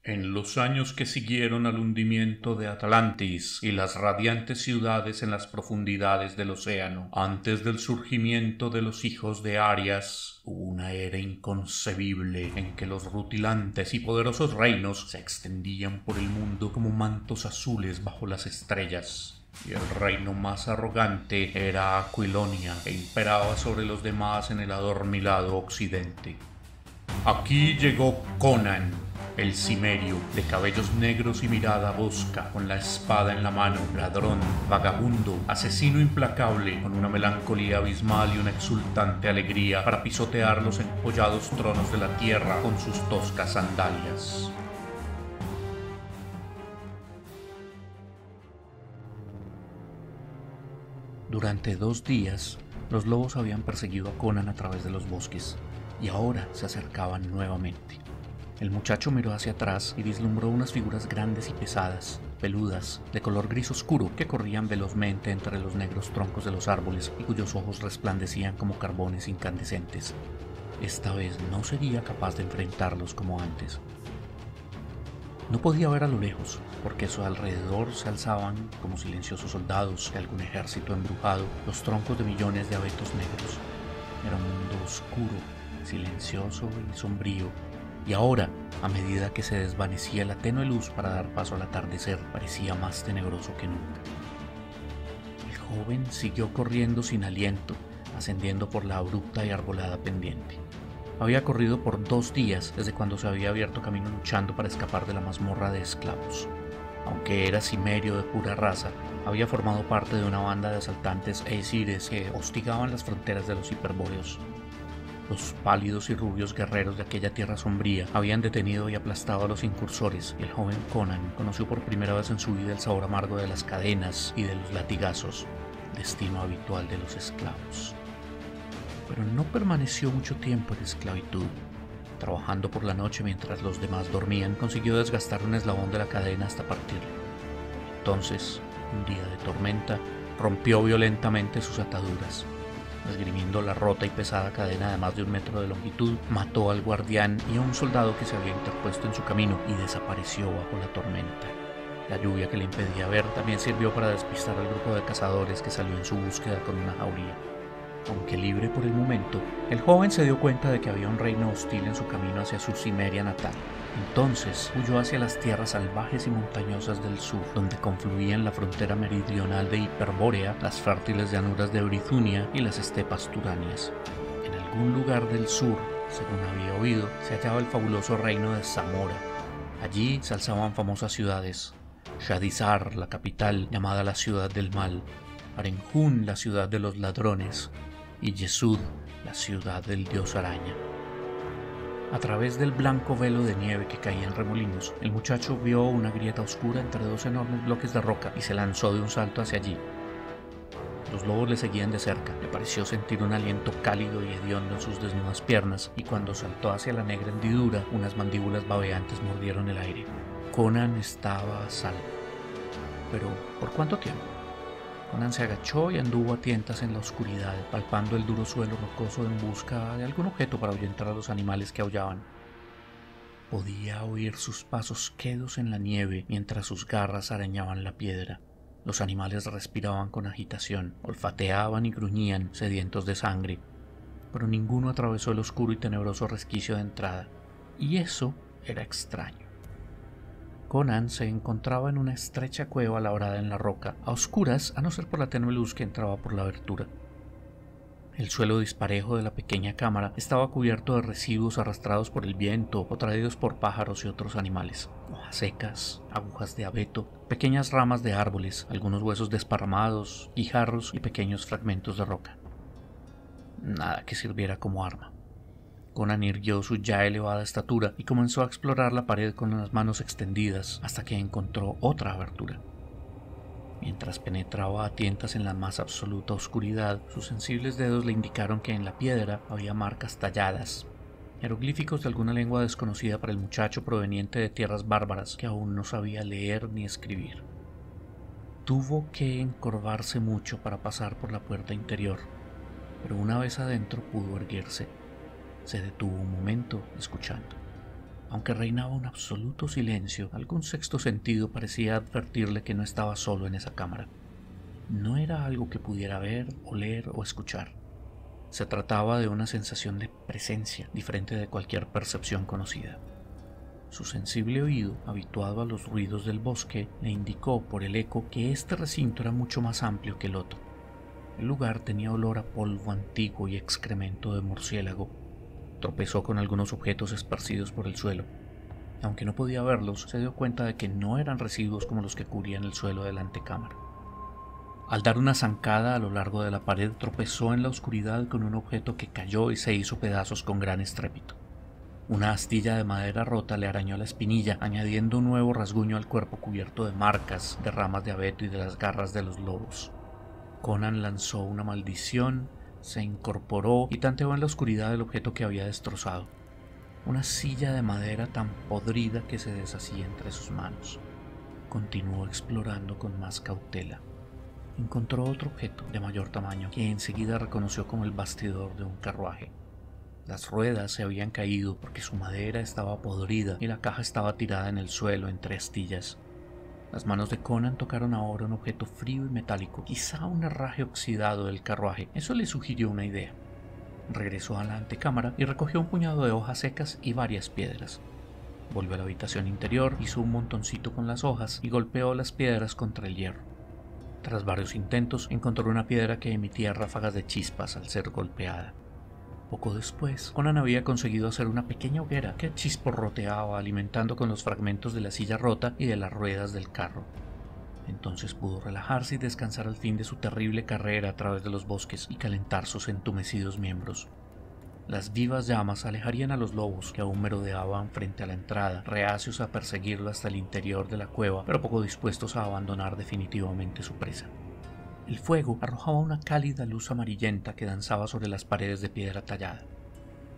En los años que siguieron al hundimiento de Atlantis y las radiantes ciudades en las profundidades del océano, antes del surgimiento de los hijos de Arias, hubo una era inconcebible en que los rutilantes y poderosos reinos se extendían por el mundo como mantos azules bajo las estrellas. Y el reino más arrogante era Aquilonia, e imperaba sobre los demás en el adormilado occidente. Aquí llegó Conan, el cimerio, de cabellos negros y mirada bosca, con la espada en la mano, ladrón, vagabundo, asesino implacable, con una melancolía abismal y una exultante alegría para pisotear los empollados tronos de la tierra con sus toscas sandalias. Durante 2 días, los lobos habían perseguido a Conan a través de los bosques, y ahora se acercaban nuevamente. El muchacho miró hacia atrás y vislumbró unas figuras grandes y pesadas, peludas, de color gris oscuro, que corrían velozmente entre los negros troncos de los árboles y cuyos ojos resplandecían como carbones incandescentes. Esta vez no sería capaz de enfrentarlos como antes. No podía ver a lo lejos, porque a su alrededor se alzaban, como silenciosos soldados de algún ejército embrujado, los troncos de millones de abetos negros. Era un mundo oscuro, silencioso y sombrío, y ahora, a medida que se desvanecía la tenue luz para dar paso al atardecer, parecía más tenebroso que nunca. El joven siguió corriendo sin aliento, ascendiendo por la abrupta y arbolada pendiente. Había corrido por 2 días desde cuando se había abierto camino luchando para escapar de la mazmorra de esclavos. Aunque era cimerio de pura raza, había formado parte de una banda de asaltantes eisires que hostigaban las fronteras de los hiperbóreos. Los pálidos y rubios guerreros de aquella tierra sombría habían detenido y aplastado a los incursores, y el joven Conan conoció por primera vez en su vida el sabor amargo de las cadenas y de los latigazos, destino habitual de los esclavos. Pero no permaneció mucho tiempo en esclavitud. Trabajando por la noche mientras los demás dormían, consiguió desgastar un eslabón de la cadena hasta partirlo. Entonces, un día de tormenta, rompió violentamente sus ataduras. Esgrimiendo la rota y pesada cadena de más de 1 metro de longitud, mató al guardián y a un soldado que se había interpuesto en su camino y desapareció bajo la tormenta. La lluvia que le impedía ver también sirvió para despistar al grupo de cazadores que salió en su búsqueda con una jauría. Aunque libre por el momento, el joven se dio cuenta de que había un reino hostil en su camino hacia su Cimeria natal. Entonces huyó hacia las tierras salvajes y montañosas del sur, donde confluían la frontera meridional de Hiperbórea, las fértiles llanuras de Brizunia y las estepas turanias. En algún lugar del sur, según había oído, se hallaba el fabuloso reino de Zamora. Allí se alzaban famosas ciudades: Shadizar, la capital, llamada la ciudad del mal; Arenjún, la ciudad de los ladrones; y Yesud, la ciudad del dios araña. A través del blanco velo de nieve que caía en remolinos, el muchacho vio una grieta oscura entre 2 enormes bloques de roca y se lanzó de un salto hacia allí. Los lobos le seguían de cerca. Le pareció sentir un aliento cálido y hediondo en sus desnudas piernas, y cuando saltó hacia la negra hendidura, unas mandíbulas babeantes mordieron el aire. Conan estaba a salvo. Pero, ¿por cuánto tiempo? Conan se agachó y anduvo a tientas en la oscuridad, palpando el duro suelo rocoso en busca de algún objeto para ahuyentar a los animales que aullaban. Podía oír sus pasos quedos en la nieve mientras sus garras arañaban la piedra. Los animales respiraban con agitación, olfateaban y gruñían, sedientos de sangre, pero ninguno atravesó el oscuro y tenebroso resquicio de entrada, y eso era extraño. Conan se encontraba en una estrecha cueva labrada en la roca, a oscuras a no ser por la tenue luz que entraba por la abertura. El suelo disparejo de la pequeña cámara estaba cubierto de residuos arrastrados por el viento o traídos por pájaros y otros animales: hojas secas, agujas de abeto, pequeñas ramas de árboles, algunos huesos desparramados, guijarros y pequeños fragmentos de roca. Nada que sirviera como arma. Conan irguió su ya elevada estatura y comenzó a explorar la pared con las manos extendidas hasta que encontró otra abertura. Mientras penetraba a tientas en la más absoluta oscuridad, sus sensibles dedos le indicaron que en la piedra había marcas talladas, jeroglíficos de alguna lengua desconocida para el muchacho proveniente de tierras bárbaras que aún no sabía leer ni escribir. Tuvo que encorvarse mucho para pasar por la puerta interior, pero una vez adentro pudo erguirse. Se detuvo un momento escuchando. Aunque reinaba un absoluto silencio, algún sexto sentido parecía advertirle que no estaba solo en esa cámara. No era algo que pudiera ver, oler o escuchar. Se trataba de una sensación de presencia diferente de cualquier percepción conocida. Su sensible oído, habituado a los ruidos del bosque, le indicó por el eco que este recinto era mucho más amplio que el otro. El lugar tenía olor a polvo antiguo y excremento de murciélago. Tropezó con algunos objetos esparcidos por el suelo. Aunque no podía verlos, se dio cuenta de que no eran residuos como los que cubrían el suelo de la antecámara. Al dar una zancada a lo largo de la pared, tropezó en la oscuridad con un objeto que cayó y se hizo pedazos con gran estrépito. Una astilla de madera rota le arañó la espinilla, añadiendo un nuevo rasguño al cuerpo cubierto de marcas, de ramas de abeto y de las garras de los lobos. Conan lanzó una maldición, se incorporó y tanteó en la oscuridad el objeto que había destrozado. Una silla de madera tan podrida que se deshacía entre sus manos. Continuó explorando con más cautela. Encontró otro objeto de mayor tamaño que enseguida reconoció como el bastidor de un carruaje. Las ruedas se habían caído porque su madera estaba podrida y la caja estaba tirada en el suelo entre astillas. Las manos de Conan tocaron ahora un objeto frío y metálico, quizá un herraje oxidado del carruaje. Eso le sugirió una idea. Regresó a la antecámara y recogió un puñado de hojas secas y varias piedras. Volvió a la habitación interior, hizo un montoncito con las hojas y golpeó las piedras contra el hierro. Tras varios intentos, encontró una piedra que emitía ráfagas de chispas al ser golpeada. Poco después, Conan había conseguido hacer una pequeña hoguera que chisporroteaba, alimentando con los fragmentos de la silla rota y de las ruedas del carro. Entonces pudo relajarse y descansar al fin de su terrible carrera a través de los bosques y calentar sus entumecidos miembros. Las vivas llamas alejarían a los lobos que aún merodeaban frente a la entrada, reacios a perseguirlo hasta el interior de la cueva, pero poco dispuestos a abandonar definitivamente su presa. El fuego arrojaba una cálida luz amarillenta que danzaba sobre las paredes de piedra tallada.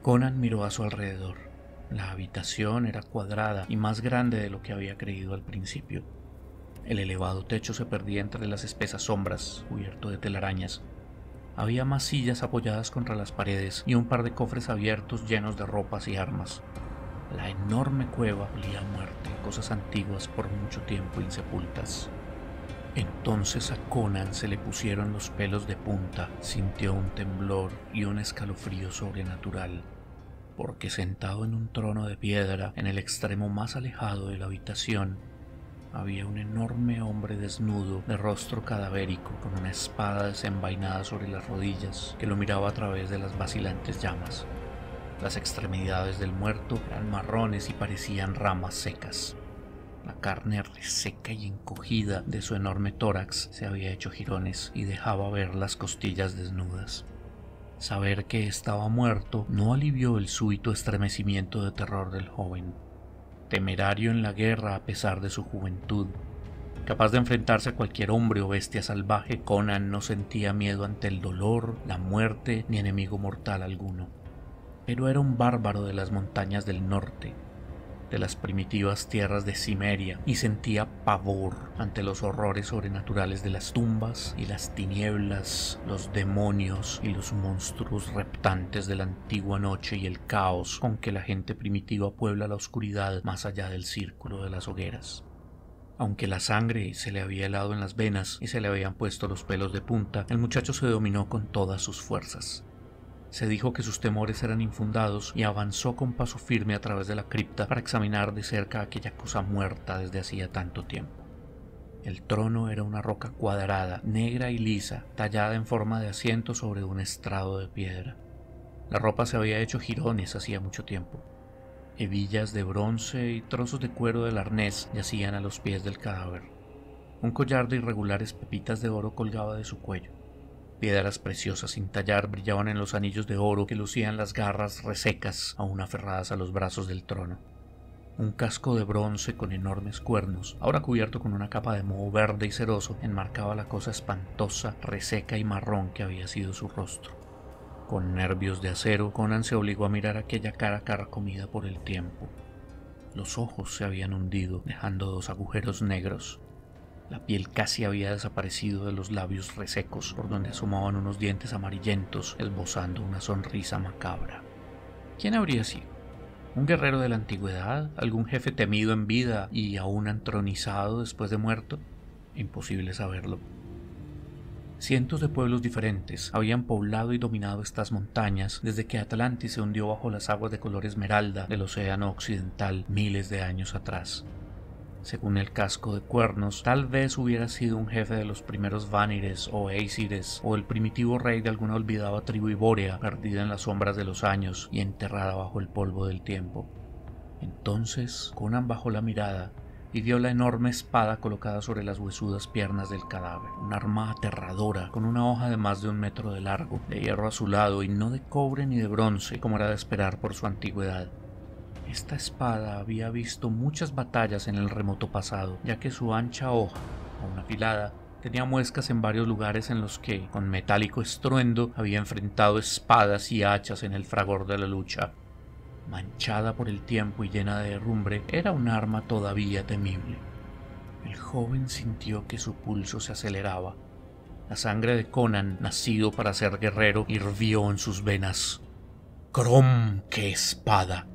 Conan miró a su alrededor. La habitación era cuadrada y más grande de lo que había creído al principio. El elevado techo se perdía entre las espesas sombras, cubierto de telarañas. Había más sillas apoyadas contra las paredes y un par de cofres abiertos llenos de ropas y armas. La enorme cueva olía a muerte, cosas antiguas por mucho tiempo insepultas. Entonces a Conan se le pusieron los pelos de punta, sintió un temblor y un escalofrío sobrenatural, porque sentado en un trono de piedra en el extremo más alejado de la habitación, había un enorme hombre desnudo, de rostro cadavérico, con una espada desenvainada sobre las rodillas, que lo miraba a través de las vacilantes llamas. Las extremidades del muerto eran marrones y parecían ramas secas. La carne reseca y encogida de su enorme tórax se había hecho jirones y dejaba ver las costillas desnudas. Saber que estaba muerto no alivió el súbito estremecimiento de terror del joven. Temerario en la guerra a pesar de su juventud, capaz de enfrentarse a cualquier hombre o bestia salvaje, Conan no sentía miedo ante el dolor, la muerte ni enemigo mortal alguno. Pero era un bárbaro de las montañas del norte, de las primitivas tierras de Cimeria, y sentía pavor ante los horrores sobrenaturales de las tumbas y las tinieblas, los demonios y los monstruos reptantes de la antigua noche y el caos con que la gente primitiva puebla la oscuridad más allá del círculo de las hogueras. Aunque la sangre se le había helado en las venas y se le habían puesto los pelos de punta, el muchacho se dominó con todas sus fuerzas. Se dijo que sus temores eran infundados y avanzó con paso firme a través de la cripta para examinar de cerca aquella cosa muerta desde hacía tanto tiempo. El trono era una roca cuadrada, negra y lisa, tallada en forma de asiento sobre un estrado de piedra. La ropa se había hecho jirones hacía mucho tiempo. Hebillas de bronce y trozos de cuero del arnés yacían a los pies del cadáver. Un collar de irregulares pepitas de oro colgaba de su cuello. Piedras preciosas sin tallar brillaban en los anillos de oro que lucían las garras resecas aún aferradas a los brazos del trono. Un casco de bronce con enormes cuernos, ahora cubierto con una capa de moho verde y ceroso, enmarcaba la cosa espantosa, reseca y marrón que había sido su rostro. Con nervios de acero, Conan se obligó a mirar aquella cara carcomida por el tiempo. Los ojos se habían hundido, dejando 2 agujeros negros. La piel casi había desaparecido de los labios resecos, por donde asomaban unos dientes amarillentos, esbozando una sonrisa macabra. ¿Quién habría sido? ¿Un guerrero de la antigüedad? ¿Algún jefe temido en vida y aún entronizado después de muerto? Imposible saberlo. Cientos de pueblos diferentes habían poblado y dominado estas montañas desde que Atlantis se hundió bajo las aguas de color esmeralda del océano occidental miles de años atrás. Según el casco de cuernos, tal vez hubiera sido un jefe de los primeros Vanires o Aesires, o el primitivo rey de alguna olvidada tribu ibórea perdida en las sombras de los años y enterrada bajo el polvo del tiempo. Entonces Conan bajó la mirada y vio la enorme espada colocada sobre las huesudas piernas del cadáver, un arma aterradora con una hoja de más de 1 metro de largo, de hierro azulado y no de cobre ni de bronce, como era de esperar por su antigüedad. Esta espada había visto muchas batallas en el remoto pasado, ya que su ancha hoja, aún afilada, tenía muescas en varios lugares en los que, con metálico estruendo, había enfrentado espadas y hachas en el fragor de la lucha. Manchada por el tiempo y llena de herrumbre, era un arma todavía temible. El joven sintió que su pulso se aceleraba. La sangre de Conan, nacido para ser guerrero, hirvió en sus venas. ¡Crom! ¡Qué espada!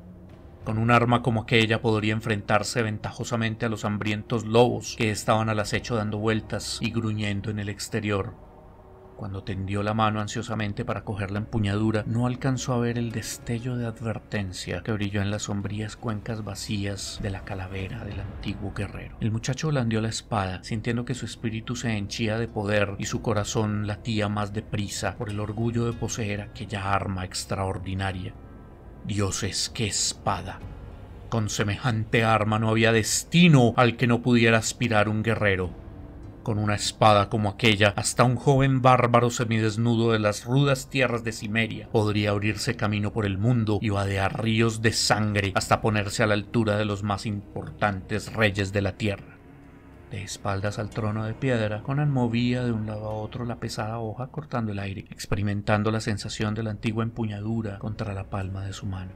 Con un arma como aquella podría enfrentarse ventajosamente a los hambrientos lobos que estaban al acecho dando vueltas y gruñendo en el exterior. Cuando tendió la mano ansiosamente para coger la empuñadura, no alcanzó a ver el destello de advertencia que brilló en las sombrías cuencas vacías de la calavera del antiguo guerrero. El muchacho blandió la espada, sintiendo que su espíritu se henchía de poder y su corazón latía más deprisa por el orgullo de poseer aquella arma extraordinaria. Dioses, qué espada. Con semejante arma no había destino al que no pudiera aspirar un guerrero. Con una espada como aquella, hasta un joven bárbaro semidesnudo de las rudas tierras de Cimeria podría abrirse camino por el mundo y vadear ríos de sangre hasta ponerse a la altura de los más importantes reyes de la tierra. De espaldas al trono de piedra, Conan movía de un lado a otro la pesada hoja cortando el aire, experimentando la sensación de la antigua empuñadura contra la palma de su mano.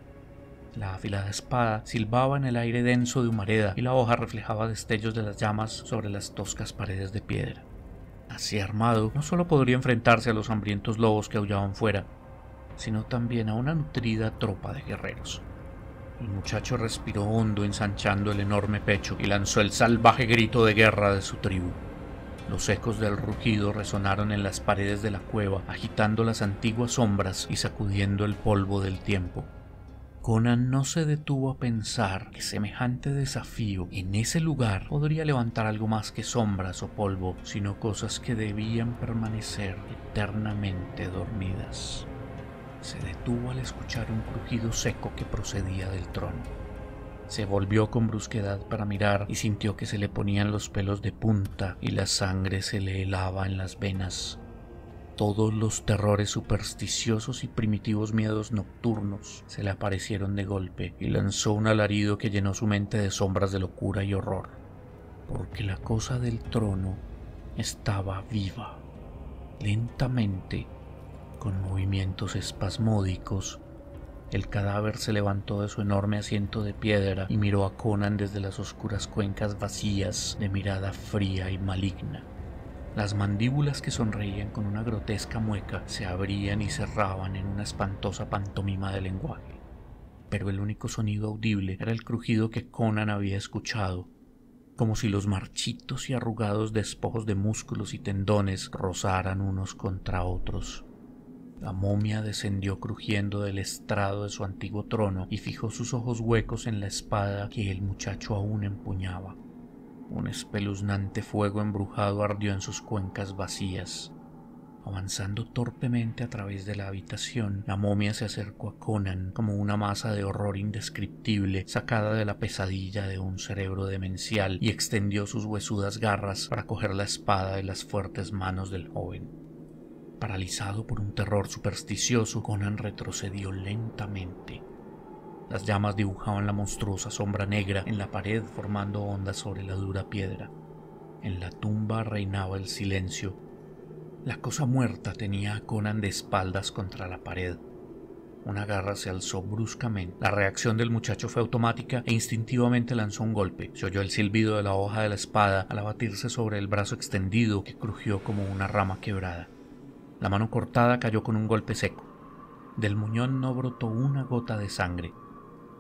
La afilada espada silbaba en el aire denso de humareda y la hoja reflejaba destellos de las llamas sobre las toscas paredes de piedra. Así armado, no solo podría enfrentarse a los hambrientos lobos que aullaban fuera, sino también a una nutrida tropa de guerreros. El muchacho respiró hondo, ensanchando el enorme pecho, y lanzó el salvaje grito de guerra de su tribu. Los ecos del rugido resonaron en las paredes de la cueva, agitando las antiguas sombras y sacudiendo el polvo del tiempo. Conan no se detuvo a pensar que semejante desafío en ese lugar podría levantar algo más que sombras o polvo, sino cosas que debían permanecer eternamente dormidas. Se detuvo al escuchar un crujido seco que procedía del trono. Se volvió con brusquedad para mirar y sintió que se le ponían los pelos de punta y la sangre se le helaba en las venas. Todos los terrores supersticiosos y primitivos miedos nocturnos se le aparecieron de golpe y lanzó un alarido que llenó su mente de sombras de locura y horror, porque la cosa del trono estaba viva. Lentamente, con movimientos espasmódicos, el cadáver se levantó de su enorme asiento de piedra y miró a Conan desde las oscuras cuencas vacías de mirada fría y maligna. Las mandíbulas que sonreían con una grotesca mueca se abrían y cerraban en una espantosa pantomima de lenguaje. Pero el único sonido audible era el crujido que Conan había escuchado, como si los marchitos y arrugados despojos de músculos y tendones rozaran unos contra otros. La momia descendió crujiendo del estrado de su antiguo trono y fijó sus ojos huecos en la espada que el muchacho aún empuñaba. Un espeluznante fuego embrujado ardió en sus cuencas vacías. Avanzando torpemente a través de la habitación, la momia se acercó a Conan como una masa de horror indescriptible sacada de la pesadilla de un cerebro demencial y extendió sus huesudas garras para coger la espada de las fuertes manos del joven. Paralizado por un terror supersticioso, Conan retrocedió lentamente. Las llamas dibujaban la monstruosa sombra negra en la pared formando ondas sobre la dura piedra. En la tumba reinaba el silencio. La cosa muerta tenía a Conan de espaldas contra la pared. Una garra se alzó bruscamente. La reacción del muchacho fue automática e instintivamente lanzó un golpe. Se oyó el silbido de la hoja de la espada al abatirse sobre el brazo extendido que crujió como una rama quebrada. La mano cortada cayó con un golpe seco. Del muñón no brotó una gota de sangre.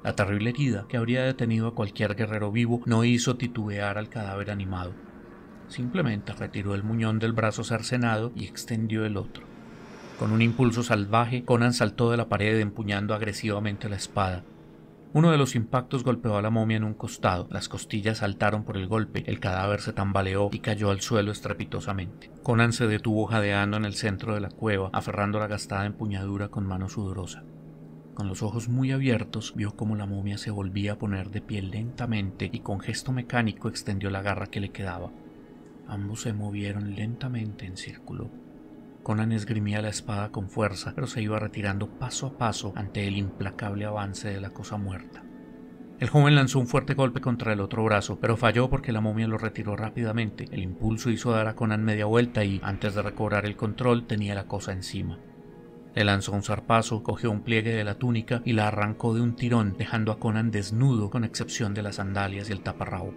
La terrible herida, que habría detenido a cualquier guerrero vivo, no hizo titubear al cadáver animado. Simplemente retiró el muñón del brazo cercenado y extendió el otro. Con un impulso salvaje, Conan saltó de la pared empuñando agresivamente la espada. Uno de los impactos golpeó a la momia en un costado, las costillas saltaron por el golpe, el cadáver se tambaleó y cayó al suelo estrepitosamente. Conan se detuvo jadeando en el centro de la cueva, aferrando la gastada empuñadura con mano sudorosa. Con los ojos muy abiertos, vio cómo la momia se volvía a poner de pie lentamente y con gesto mecánico extendió la garra que le quedaba. Ambos se movieron lentamente en círculo. Conan esgrimía la espada con fuerza, pero se iba retirando paso a paso ante el implacable avance de la cosa muerta. El joven lanzó un fuerte golpe contra el otro brazo, pero falló porque la momia lo retiró rápidamente. El impulso hizo dar a Conan media vuelta y, antes de recobrar el control, tenía la cosa encima. Le lanzó un zarpazo, cogió un pliegue de la túnica y la arrancó de un tirón, dejando a Conan desnudo con excepción de las sandalias y el taparrabo.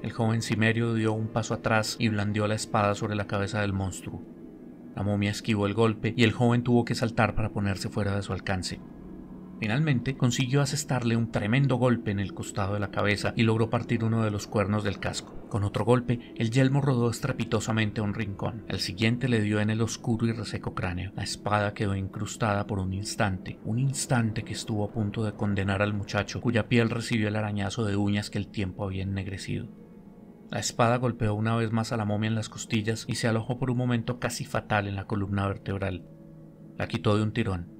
El joven cimerio dio un paso atrás y blandió la espada sobre la cabeza del monstruo. La momia esquivó el golpe y el joven tuvo que saltar para ponerse fuera de su alcance. Finalmente consiguió asestarle un tremendo golpe en el costado de la cabeza y logró partir uno de los cuernos del casco. Con otro golpe, el yelmo rodó estrepitosamente a un rincón. El siguiente le dio en el oscuro y reseco cráneo. La espada quedó incrustada por un instante que estuvo a punto de condenar al muchacho, cuya piel recibió el arañazo de uñas que el tiempo había ennegrecido. La espada golpeó una vez más a la momia en las costillas y se alojó por un momento casi fatal en la columna vertebral. La quitó de un tirón.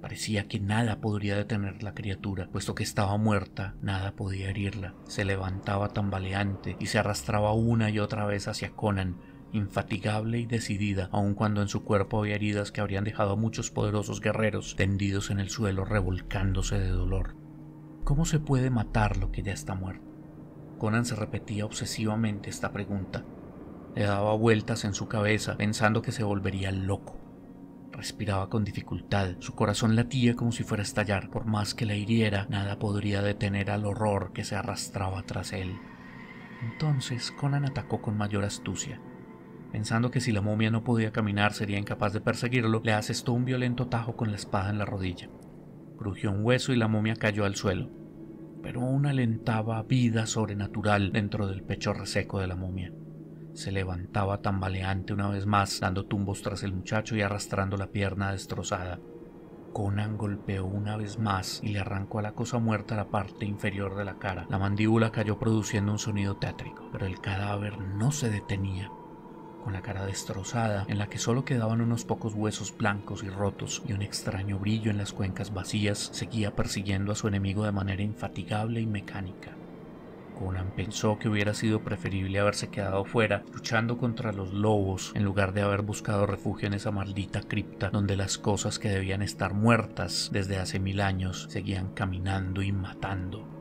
Parecía que nada podría detener la criatura, puesto que estaba muerta, nada podía herirla. Se levantaba tambaleante y se arrastraba una y otra vez hacia Conan, infatigable y decidida, aun cuando en su cuerpo había heridas que habrían dejado a muchos poderosos guerreros tendidos en el suelo revolcándose de dolor. ¿Cómo se puede matar lo que ya está muerto? Conan se repetía obsesivamente esta pregunta. Le daba vueltas en su cabeza, pensando que se volvería loco. Respiraba con dificultad, su corazón latía como si fuera a estallar. Por más que la hiriera, nada podría detener al horror que se arrastraba tras él. Entonces Conan atacó con mayor astucia. Pensando que si la momia no podía caminar sería incapaz de perseguirlo, le asestó un violento tajo con la espada en la rodilla. Crujió un hueso y la momia cayó al suelo. Pero aún alentaba vida sobrenatural dentro del pecho reseco de la momia. Se levantaba tambaleante una vez más, dando tumbos tras el muchacho y arrastrando la pierna destrozada. Conan golpeó una vez más y le arrancó a la cosa muerta la parte inferior de la cara. La mandíbula cayó produciendo un sonido tétrico, pero el cadáver no se detenía. Con la cara destrozada, en la que solo quedaban unos pocos huesos blancos y rotos y un extraño brillo en las cuencas vacías, seguía persiguiendo a su enemigo de manera infatigable y mecánica. Conan pensó que hubiera sido preferible haberse quedado fuera, luchando contra los lobos, en lugar de haber buscado refugio en esa maldita cripta donde las cosas que debían estar muertas desde hace 1000 años seguían caminando y matando.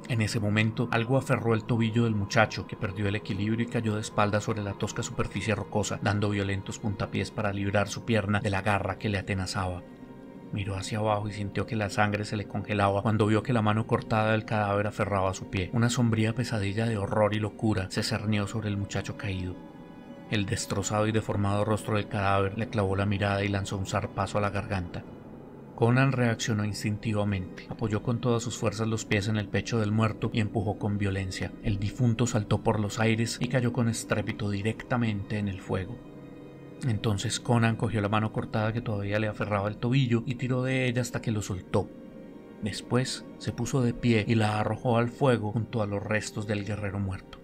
En ese momento, algo aferró el tobillo del muchacho, que perdió el equilibrio y cayó de espaldas sobre la tosca superficie rocosa, dando violentos puntapiés para librar su pierna de la garra que le atenazaba. Miró hacia abajo y sintió que la sangre se le congelaba cuando vio que la mano cortada del cadáver aferraba a su pie. Una sombría pesadilla de horror y locura se cernió sobre el muchacho caído. El destrozado y deformado rostro del cadáver le clavó la mirada y lanzó un zarpazo a la garganta. Conan reaccionó instintivamente, apoyó con todas sus fuerzas los pies en el pecho del muerto y empujó con violencia. El difunto saltó por los aires y cayó con estrépito directamente en el fuego. Entonces Conan cogió la mano cortada que todavía le aferraba el tobillo y tiró de ella hasta que lo soltó. Después se puso de pie y la arrojó al fuego junto a los restos del guerrero muerto.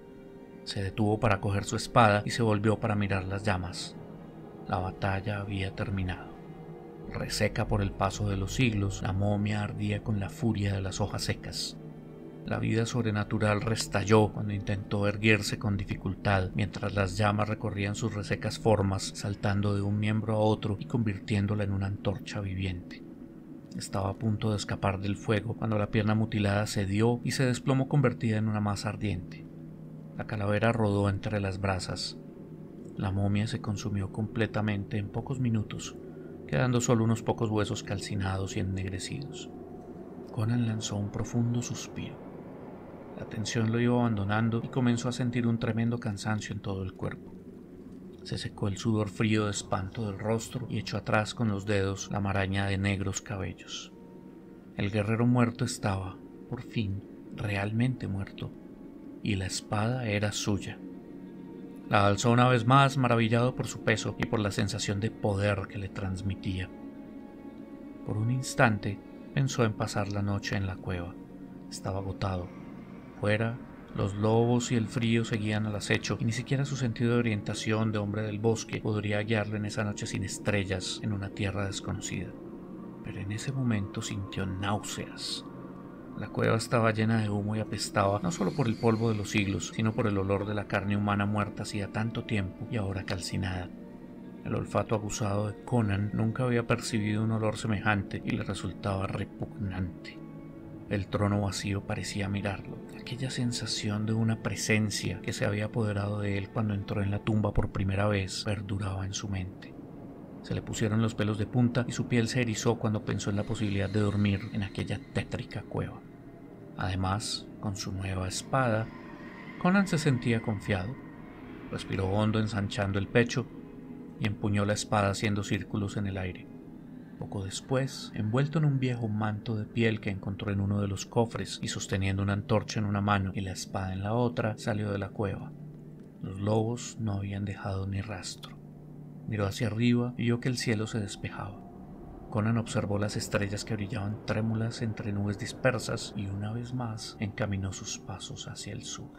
Se detuvo para coger su espada y se volvió para mirar las llamas. La batalla había terminado. Reseca por el paso de los siglos, la momia ardía con la furia de las hojas secas. La vida sobrenatural restalló cuando intentó erguirse con dificultad, mientras las llamas recorrían sus resecas formas, saltando de un miembro a otro y convirtiéndola en una antorcha viviente. Estaba a punto de escapar del fuego cuando la pierna mutilada cedió y se desplomó convertida en una masa ardiente. La calavera rodó entre las brasas. La momia se consumió completamente en pocos minutos, quedando solo unos pocos huesos calcinados y ennegrecidos. Conan lanzó un profundo suspiro. La tensión lo iba abandonando y comenzó a sentir un tremendo cansancio en todo el cuerpo. Se secó el sudor frío de espanto del rostro y echó atrás con los dedos la maraña de negros cabellos. El guerrero muerto estaba, por fin, realmente muerto, y la espada era suya. La alzó una vez más, maravillado por su peso y por la sensación de poder que le transmitía. Por un instante pensó en pasar la noche en la cueva. Estaba agotado. Fuera, los lobos y el frío seguían al acecho, y ni siquiera su sentido de orientación de hombre del bosque podría guiarlo en esa noche sin estrellas en una tierra desconocida. Pero en ese momento sintió náuseas. La cueva estaba llena de humo y apestaba, no solo por el polvo de los siglos, sino por el olor de la carne humana muerta hacía tanto tiempo y ahora calcinada. El olfato aguzado de Conan nunca había percibido un olor semejante y le resultaba repugnante. El trono vacío parecía mirarlo. Aquella sensación de una presencia que se había apoderado de él cuando entró en la tumba por primera vez perduraba en su mente. Se le pusieron los pelos de punta y su piel se erizó cuando pensó en la posibilidad de dormir en aquella tétrica cueva. Además, con su nueva espada, Conan se sentía confiado. Respiró hondo ensanchando el pecho y empuñó la espada haciendo círculos en el aire. Poco después, envuelto en un viejo manto de piel que encontró en uno de los cofres y sosteniendo una antorcha en una mano y la espada en la otra, salió de la cueva. Los lobos no habían dejado ni rastro. Miró hacia arriba y vio que el cielo se despejaba. Conan observó las estrellas que brillaban trémulas entre nubes dispersas y una vez más encaminó sus pasos hacia el sur.